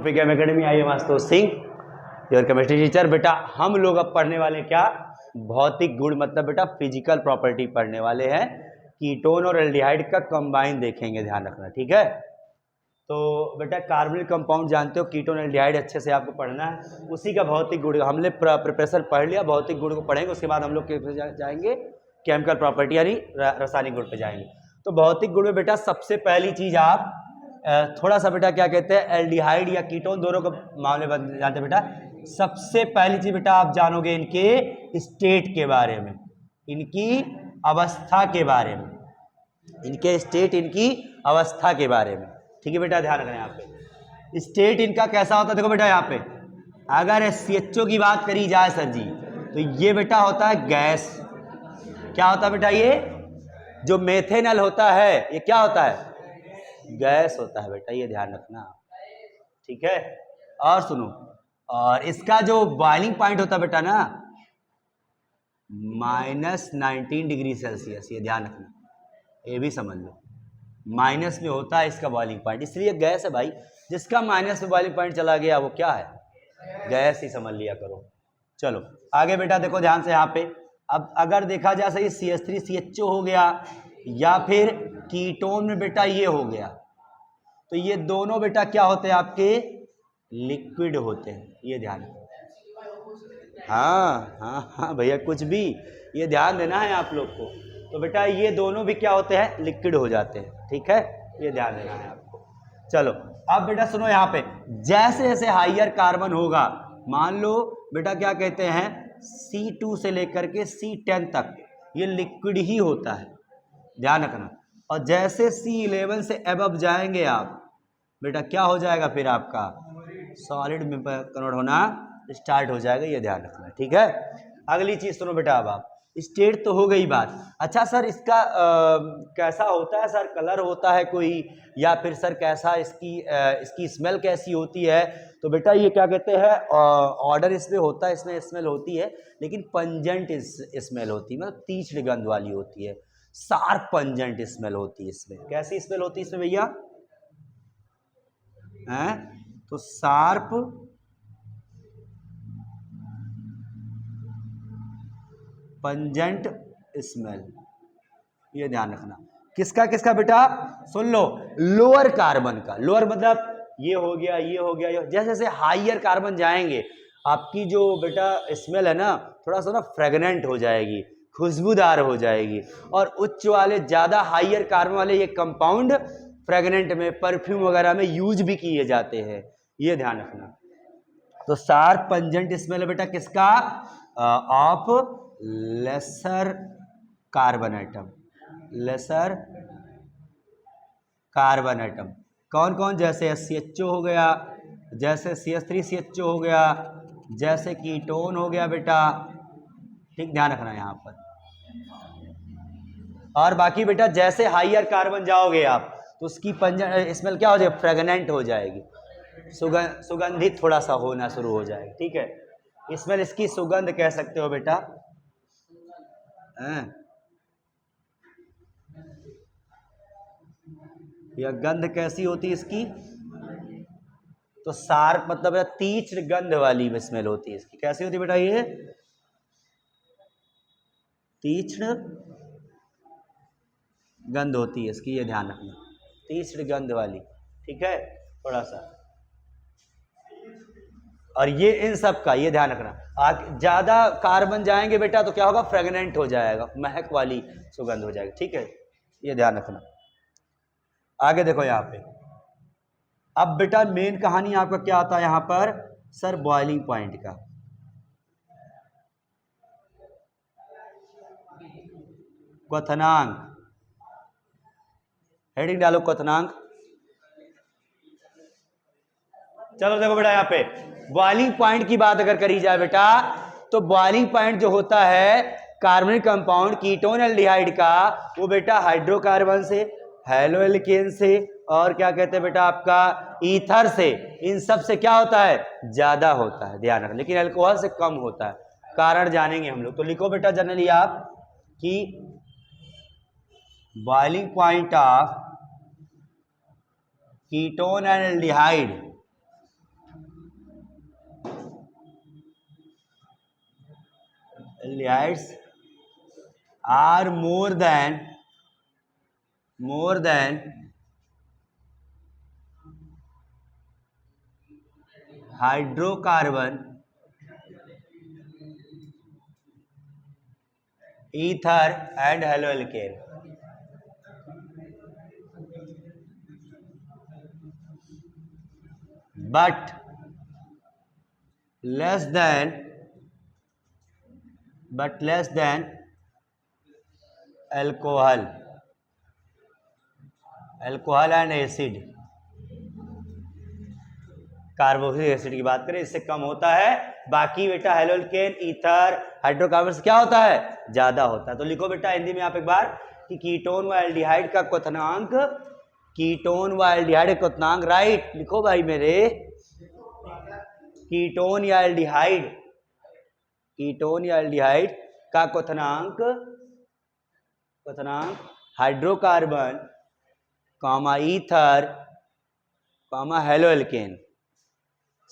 विज्ञान academy I am Ashutosh Singh, your chemistry teacher. बेटा हम लोग अब पढ़ने वाले क्या, भौतिक गुण मतलब बेटा फिजिकल प्रॉपर्टी पढ़ने वाले हैं। कीटोन और एल्डिहाइड का कंबाइन देखेंगे, ध्यान रखना, ठीक है। तो बेटा कार्बनिक कंपाउंड जानते हो, कीटोन एल्डिहाइड अच्छे से आपको पढ़ना है, उसी का भौतिक गुण हमने प्रिपरेशन पढ़ लिया, भौतिक गुण को पढ़ेंगे, उसके बाद हम लोग जाएंगे केमिकल प्रॉपर्टी यानी रासायनिक गुण पे जाएंगे। तो भौतिक गुण में बेटा सबसे पहली चीज आप थोड़ा सा बेटा क्या कहते हैं, एल्डिहाइड या कीटोन दोनों का मामले जानते हैं बेटा। सबसे पहली चीज बेटा आप जानोगे इनके स्टेट के बारे में, इनकी अवस्था के बारे में, इनके स्टेट, इनकी अवस्था के बारे में, ठीक है बेटा। ध्यान रखना यहाँ पे स्टेट इनका कैसा होता है। देखो बेटा यहाँ पे अगर CHO की बात करी जाए सर जी, तो ये बेटा होता है गैस। क्या होता है बेटा, ये जो मेथेनॉल होता है ये क्या होता है, गैस होता है बेटा, ये ध्यान रखना, ठीक है। और सुनो, और इसका जो बॉइलिंग पॉइंट होता है बेटा ना -19 डिग्री सेल्सियस, ये ध्यान रखना, ये भी समझ लो, माइनस में होता है इसका बॉइलिंग पॉइंट, इसलिए गैस है भाई। जिसका माइनस में बॉइलिंग पॉइंट चला गया वो क्या है, गैस ही समझ लिया करो। चलो आगे बेटा देखो ध्यान से यहाँ पे। अब अगर देखा जाए सही CH3CHO हो गया या फिर कीटोन में बेटा ये हो गया, तो ये दोनों बेटा क्या होते हैं आपके, लिक्विड होते हैं, ये ध्यान। हाँ हाँ हाँ भैया, कुछ भी ये ध्यान देना है आप लोग को। तो बेटा ये दोनों भी क्या होते हैं, लिक्विड हो जाते हैं, ठीक है, ये ध्यान देना है आपको। चलो अब बेटा सुनो यहाँ पे, जैसे जैसे हाइयर कार्बन होगा, मान लो बेटा क्या कहते हैं C2 से लेकर के C10 तक ये लिक्विड ही होता है, ध्यान रखना। और जैसे C11 से अबव जाएंगे आप बेटा क्या हो जाएगा, फिर आपका सॉलिड में कन्वर्ट होना स्टार्ट हो जाएगा, ये ध्यान रखना, ठीक है। अगली चीज सुनो बेटा, अब आप स्टेट तो हो गई बात। अच्छा सर इसका कैसा होता है सर, कलर होता है कोई, या फिर सर कैसा इसकी स्मेल कैसी होती है। तो बेटा ये क्या कहते हैं, ऑर्डर इसमें होता है, इसमें स्मेल होती है, लेकिन पंजेंट स्मेल होती है, मतलब तीक्ष्ण गंध वाली होती है, शार्प पंजेंट स्मेल होती है इसमें। कैसी स्मेल होती है इसमें भैया, हैं तो शार्प पंजेंट स्मेल, ये ध्यान रखना। किसका किसका बेटा, सुन लो, लोअर कार्बन का, लोअर मतलब ये हो गया, ये हो गया, जैसे जैसे हाइयर कार्बन जाएंगे आपकी जो बेटा स्मेल है ना थोड़ा सा ना फ्रेगनेंट हो जाएगी, खुशबूदार हो जाएगी। और उच्च वाले ज्यादा हाइयर कार्बन वाले ये कंपाउंड फ्रेगनेंट में, परफ्यूम वगैरह में यूज भी किए जाते हैं, ये ध्यान रखना। तो शार्प पंजेंट स्मेल बेटा किसका, of lesser carbon atom, lesser carbon atom. कौन कौन, जैसे CHO हो गया, जैसे CH3CHO हो गया, जैसे कीटोन हो गया बेटा, ठीक, ध्यान रखना यहां पर। और बाकी बेटा जैसे हाइयर कार्बन जाओगे आप तो उसकी पंजेंट स्मेल क्या हो जाएगी, फ्रेगनेंट हो जाएगी, सुगंधित थोड़ा सा होना शुरू हो जाएगा, ठीक है। स्मेल इसकी सुगंध कह सकते हो बेटा। यह गंध कैसी होती है इसकी, तो शार्प मतलब तीक्ष्ण गंध वाली स्मेल होती है इसकी। कैसी होती है बेटा, ये तीक्ष्ण गंध होती है इसकी, ये ध्यान रखना, तीक्ष्ण गंध वाली, ठीक है, थोड़ा सा। और ये इन सब का ये ध्यान रखना, ज्यादा कार्बन जाएंगे बेटा तो क्या होगा, फ्रेगनेंट हो जाएगा, महक वाली सुगंध हो जाएगी, ठीक है, ये ध्यान रखना। आगे देखो यहाँ पे, अब बेटा मेन कहानी आपका क्या आता है यहाँ पर सर, बॉइलिंग पॉइंट का। क्वथनांक, हेडिंग डालो क्वथनांक। चलो देखो बेटा यहाँ पे बॉइलिंग पॉइंट की बात अगर करी जाए बेटा, तो बॉइलिंग पॉइंट जो होता है कार्बनिक कंपाउंड कीटोन एल्डिहाइड का, वो बेटा हाइड्रोकार्बन से, हेलोएल्केन से, और क्या कहते हैं बेटा आपका ईथर से, इन सब से क्या होता है, ज्यादा होता है, ध्यान रखना, लेकिन अल्कोहल से कम होता है। कारण जानेंगे हम लोग। तो लिखो बेटा जनरली आप कि boiling point of ketone and aldehyde aldehydes are more than hydrocarbon, ether and haloalkane. But less than alcohol and acid. Carboxylic acid की बात करें इससे कम होता है, बाकी बेटा हेलोल्केन, ईथर, हाइड्रोकार्बन क्या होता है, ज्यादा होता है. तो लिखो बेटा हिंदी में आप एक बार कि कीटोन व एल्डिहाइड का क्वथनांक, कीटोन व एल्डिहाइड का क्वथनांक, राइट लिखो भाई मेरे, कीटोन या एल्डिहाइड, कीटोन या एल्डिहाइड का क्वथनांक हाइड्रोकार्बन, ईथर, हेलोएल्केन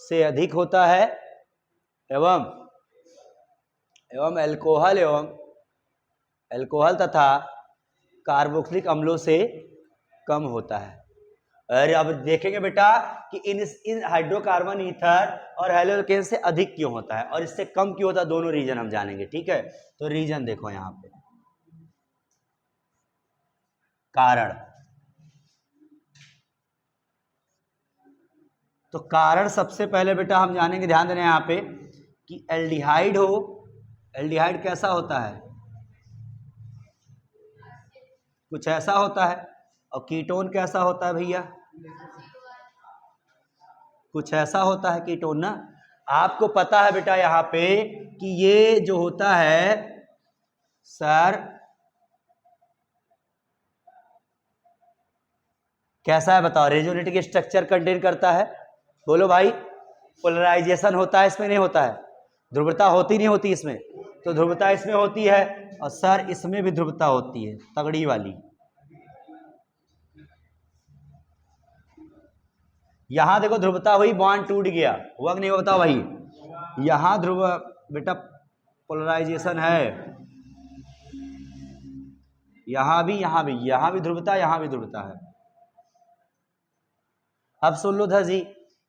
से अधिक होता है एवं अल्कोहल तथा कार्बोक्सिलिक अम्लों से कम होता है. अरे अब देखेंगे बेटा कि इन हाइड्रोकार्बन, ईथर और हेलोएल्केन से अधिक क्यों होता है और इससे कम क्यों होता है, दोनों रीजन हम जानेंगे. ठीक है, तो रीजन देखो यहां पे, कारण. तो कारण सबसे पहले बेटा हम जानेंगे, ध्यान देना यहां पे कि एल्डिहाइड एल्डिहाइड कैसा होता है, कुछ ऐसा होता है, और कीटोन कैसा होता है भैया, कुछ ऐसा होता है कीटोन ना. आपको पता है बेटा यहां पे कि ये जो होता है सर कैसा है बताओ, रेजोनेटिक स्ट्रक्चर कंटेन करता है, बोलो भाई. पोलराइजेशन होता है इसमें, नहीं होता है, ध्रुवता होती नहीं होती इसमें, तो ध्रुवता इसमें होती है और सर इसमें भी ध्रुवता होती है तगड़ी वाली. यहां देखो ध्रुवता हुई, बॉन्ड टूट गया, हुआ कि नहीं होता भाई, यहां ध्रुव बेटा पोलराइजेशन है, यहां भी ध्रुवता, यहां भी ध्रुवता है. अब सुन लो था जी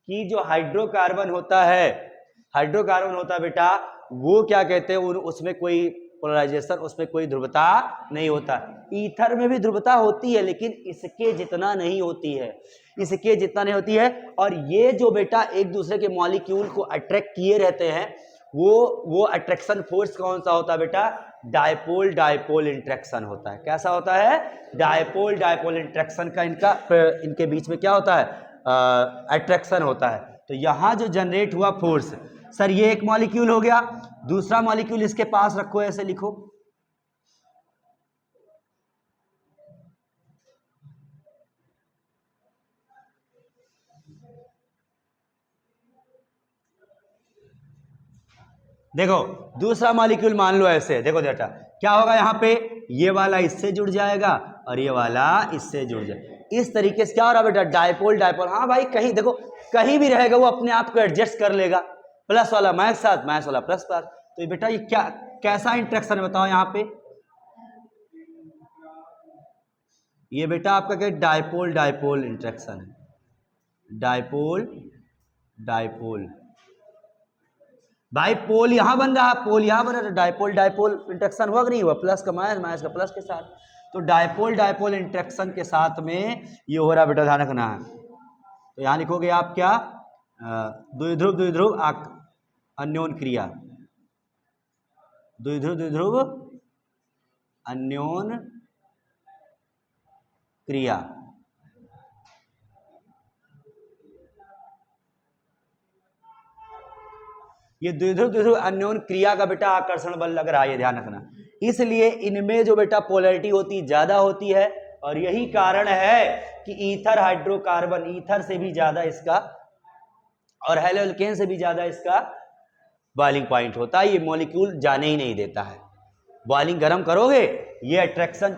कि जो हाइड्रोकार्बन होता है बेटा, वो क्या कहते हैं, उसमें कोई पोलराइजेशन, उसमें कोई ध्रुवता नहीं होता. ईथर में भी ध्रुवता होती है लेकिन इसके जितना नहीं होती है, और ये जो बेटा एक दूसरे के मॉलिक्यूल को अट्रैक्ट किए रहते हैं, वो अट्रैक्शन फोर्स कौन सा होता है बेटा, डायपोल इंट्रैक्शन होता है. कैसा होता है, डायपोल इंट्रैक्शन का इनके बीच में क्या होता है, अट्रैक्शन होता है. तो यहां जो जनरेट हुआ फोर्स, सर ये एक मॉलिक्यूल हो गया, दूसरा मॉलिक्यूल इसके पास रखो, ऐसे लिखो, देखो दूसरा मॉलिक्यूल मान लो ऐसे, देखो बेटा क्या होगा, यहां पे ये वाला इससे जुड़ जाएगा और ये वाला इससे जुड़ जाएगा. इस तरीके से क्या हो रहा है बेटा, डायपोल. हाँ भाई, कहीं देखो कहीं भी रहेगा वो अपने आप को एडजस्ट कर लेगा, प्लस वाला माइनस साथ, माइनस वाला प्लस प्लस. तो बेटा ये क्या कैसा इंट्रैक्शन है बताओ यहां पे, ये बेटा आपका क्या डायपोल इंट्रैक्शन है, डायपोल भाई. पोल यहां बन रहा है, पोल यहां बन रहा है, डायपोल इंट्रैक्शन हुआ कि नहीं हुआ, प्लस का माइनस, माइनस का प्लस के साथ. तो डायपोल इंट्रैक्शन के साथ में ये हो रहा बेटा, ध्यान रखना है. तो यहां लिखोगे आप क्या, द्विध्रुव अन्योन क्रिया, द्विध्रुव अन्योन क्रिया. ये द्विध्रुव अन्योन क्रिया का बेटा आकर्षण बल लग रहा है, ये ध्यान रखना. इसलिए इनमें जो बेटा पोलैरिटी होती ज्यादा होती है, और यही कारण है कि ईथर हाइड्रोकार्बन, ईथर से भी ज्यादा इसका और हेलोएल्केन से भी ज्यादा इसका बॉइलिंग पॉइंट होता है. ये मॉलिक्यूल जाने ही नहीं देता है, बॉइलिंग गर्म करोगे ये अट्रैक्शन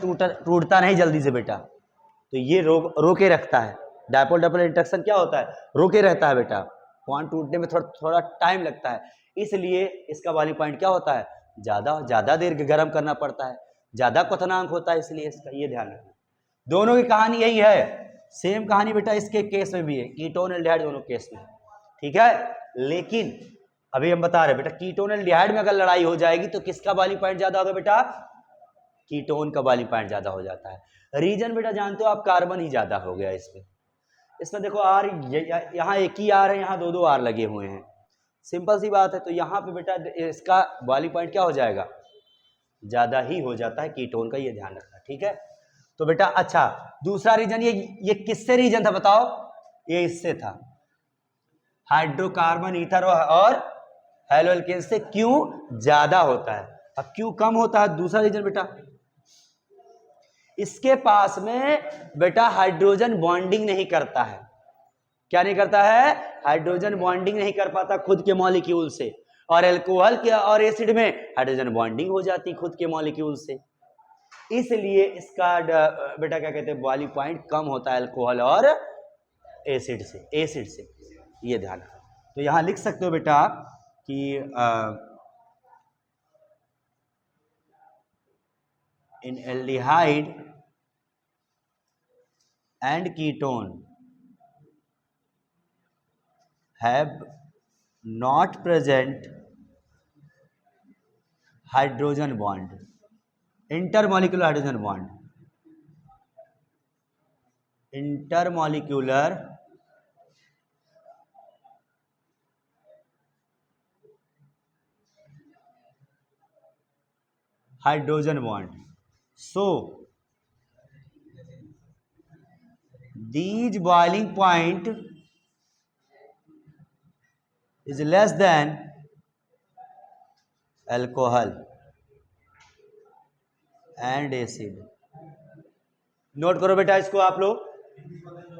टूटता नहीं जल्दी से बेटा, तो ये रोके रखता है. डायपोल इंट्रैक्शन क्या होता है, रोके रहता है बेटा, बॉन्ड टूटने में थोड़ा टाइम लगता है, इसलिए इसका बॉइलिंग पॉइंट क्या होता है, ज़्यादा देर गर्म करना पड़ता है, ज़्यादा क्वथनांक होता है, इसलिए इसका ये ध्यान रखना। दोनों की कहानी यही है, सेम कहानी बेटा इसके केस में भी है, कीटोन एल्डिहाइड दोनों केस में, ठीक है। लेकिन अभी हम बता रहे बेटा कीटोन एल्डिहाइड में अगर लड़ाई हो जाएगी तो किसका बॉइलिंग पॉइंट ज्यादा होगा बेटा? कीटोन का बॉइलिंग पॉइंट ज्यादा हो जाता है। रीजन बेटा जानते हो आप, कार्बन ही ज्यादा हो गया इसमें देखो आर, यहाँ एक ही आर है, यहाँ दो आर लगे हुए हैं, सिंपल सी बात है। तो यहाँ पे बेटा इसका बॉइलिंग पॉइंट क्या हो जाएगा? ज्यादा ही हो जाता है कीटोन का, ये ध्यान रखना, ठीक है। तो बेटा अच्छा, दूसरा रीजन ये किससे रीजन था बताओ? ये इससे था, हाइड्रोकार्बन ईथर और हेलोएल्केन से क्यों ज्यादा होता है। अब क्यों कम होता है? दूसरा रीजन बेटा, इसके पास में बेटा हाइड्रोजन बॉन्डिंग नहीं करता है। क्या नहीं करता है? हाइड्रोजन बॉन्डिंग नहीं कर पाता खुद के मॉलिक्यूल से, और अल्कोहल के और एसिड में हाइड्रोजन बॉन्डिंग हो जाती खुद के मॉलिक्यूल से, इसलिए इसका बेटा क्या कहते हैं, बॉइलिंग पॉइंट कम होता है अल्कोहल और एसिड से, ये ध्यान रखो। तो यहां लिख सकते हो बेटा कि इन aldehyde and ketone have not present hydrogen bond, intermolecular hydrogen bond, intermolecular hydrogen bond. So these boiling point is less than alcohol and acid। Note करो बेटा इसको, आप लोग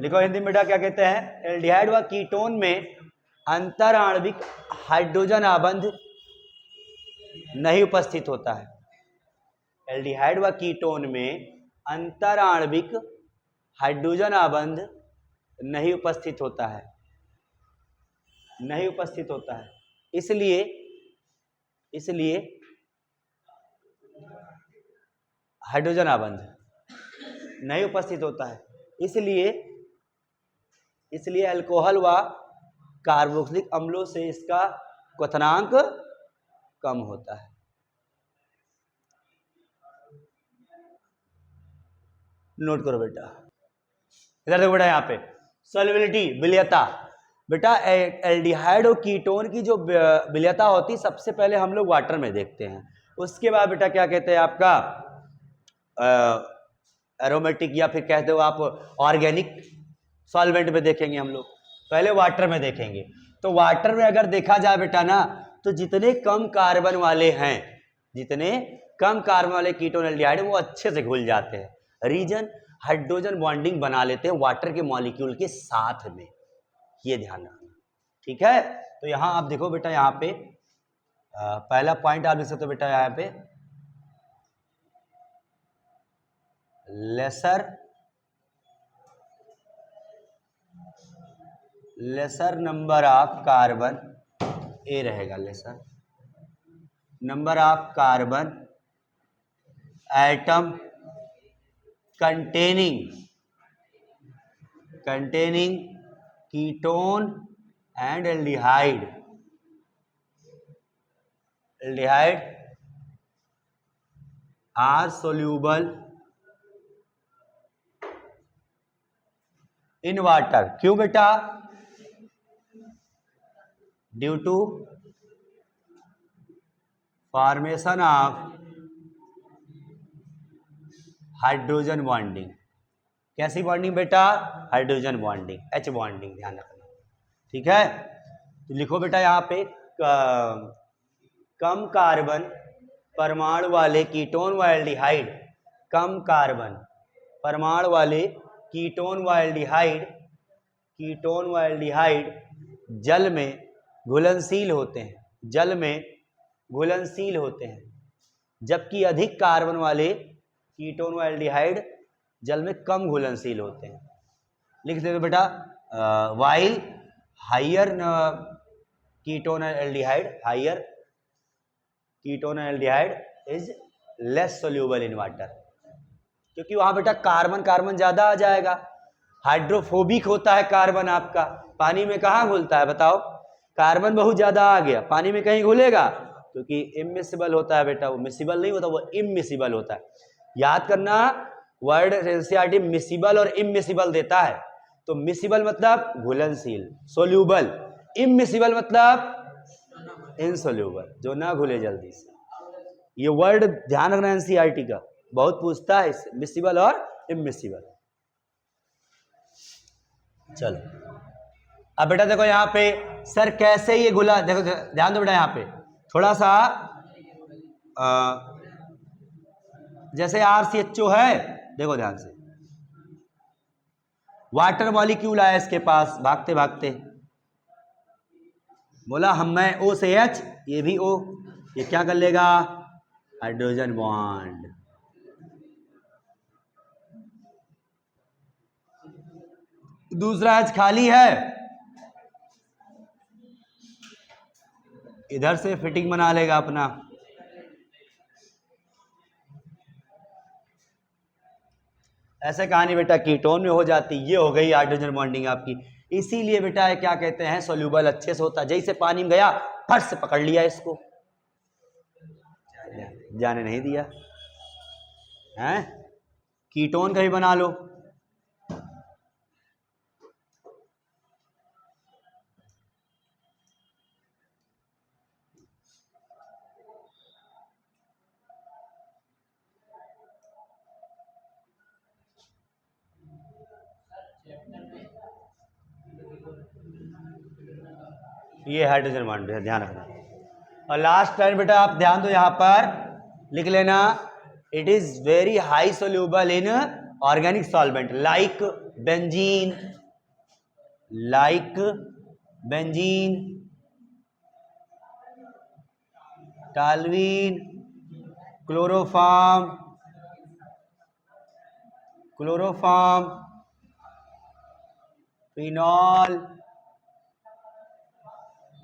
लिखो हिंदी में बेटा क्या कहते हैं, एल्डिहाइड व कीटोन में अंतर आणविक हाइड्रोजन आबंध नहीं उपस्थित होता है। एल्डिहाइड व कीटोन में अंतर आणविक हाइड्रोजन आबंध नहीं उपस्थित होता है, इसलिए हाइड्रोजन आबंध नहीं उपस्थित होता है, इसलिए अल्कोहल व कार्बोक्सिलिक अम्लों से इसका क्वथनांक कम होता है। नोट करो बेटा, इधर देखो बेटा, यहाँ पे सॉल्युबिलिटी, विलयता। बेटा एल्डिहाइड और कीटोन की जो विलयता होती, सबसे पहले हम लोग वाटर में देखते हैं, उसके बाद बेटा क्या कहते हैं आपका एरोमेटिक या फिर कहते हो आप ऑर्गेनिक सॉल्वेंट में देखेंगे हम लोग, पहले वाटर में देखेंगे। तो वाटर में अगर देखा जाए बेटा ना, तो जितने कम कार्बन वाले कीटोन एल्डिहाइड वो अच्छे से घुल जाते हैं। रीजन, हाइड्रोजन बॉन्डिंग बना लेते हैं वाटर के मॉलिक्यूल के साथ में, ये ध्यान रखना, ठीक है। तो यहां आप देखो बेटा, यहाँ पे पहला पॉइंट आप लिख सकते हो बेटा, यहाँ पे लेसर नंबर ऑफ कार्बन, ए रहेगा lesser number of carbon atom containing ketone and aldehyde are soluble in water. क्यों बेटा? Due to formation of hydrogen bonding. कैसी बॉन्डिंग बेटा? हाइड्रोजन बॉन्डिंग, H बॉन्डिंग, ध्यान रखना, ठीक है। तो लिखो बेटा यहाँ पे कम कार्बन परमाणु वाले कीटोन व एल्डिहाइड, कम कार्बन परमाणु वाले कीटोन व एल्डिहाइड जल में घुलनशील होते हैं, जबकि अधिक कार्बन वाले कीटोन व एल्डिहाइड जल में कम घुलनशील होते हैं। लिख देते बेटा, while higher ketone aldehyde, higher ketone और aldehyde is less soluble in water, क्योंकि वहां बेटा कार्बन कार्बन ज्यादा आ जाएगा। हाइड्रोफोबिक होता है कार्बन आपका, पानी में कहाँ घुलता है बताओ? कार्बन बहुत ज्यादा आ गया, पानी में कहीं घुलेगा? क्योंकि इमिसिबल होता है बेटा, वो मिसिबल नहीं होता, वो इमिसिबल होता है। याद करना, वर्ड एनसीईआरटी मिसिबल और इमिसिबल देता है। तो मिसिबल मतलब घुलनशील सोल्यूबल, इमिसिबल मतलब इनसोल्यूबल, जो ना घुले जल्दी से। ये वर्ड ध्यान रखना एनसीईआरटी का, बहुत पूछता है इससे, मिसिबल और इमिसिबल। चलो अब बेटा देखो यहाँ पे सर कैसे ये घुला, देखो ध्यान दो बेटा, यहाँ पे थोड़ा सा जैसे RCHO है, देखो ध्यान से, वाटर मॉलिक्यूल आया इसके पास भागते भागते, बोला मैं O से H, ये भी O, ये क्या कर लेगा? Hydrogen bond. दूसरा H खाली है, इधर से फिटिंग बना लेगा अपना। ऐसे कहानी बेटा कीटोन में हो जाती, ये हो गई हाइड्रोजन बॉन्डिंग आपकी। इसीलिए बेटा ये क्या कहते हैं, सोल्यूबल अच्छे से होता है। जैसे पानी में गया फट से पकड़ लिया इसको, जाने नहीं दिया हैं। कीटोन कहीं बना लो, ये हाइड्रोजन बॉन्ड है, ध्यान रखना। और लास्ट लाइन बेटा आप ध्यान दो, यहां पर लिख लेना, it is very high soluble in organic solvent like benzene, टालवीन, chloroform, phenol,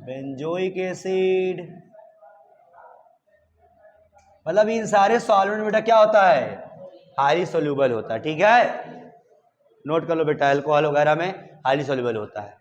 benzoic acid, मतलब इन सारे सॉल्वेंट बेटा क्या होता है, हाईली सोल्यूबल होता है। ठीक है, नोट कर लो बेटा, अल्कोहल वगैरह में हाईली सोल्यूबल होता है।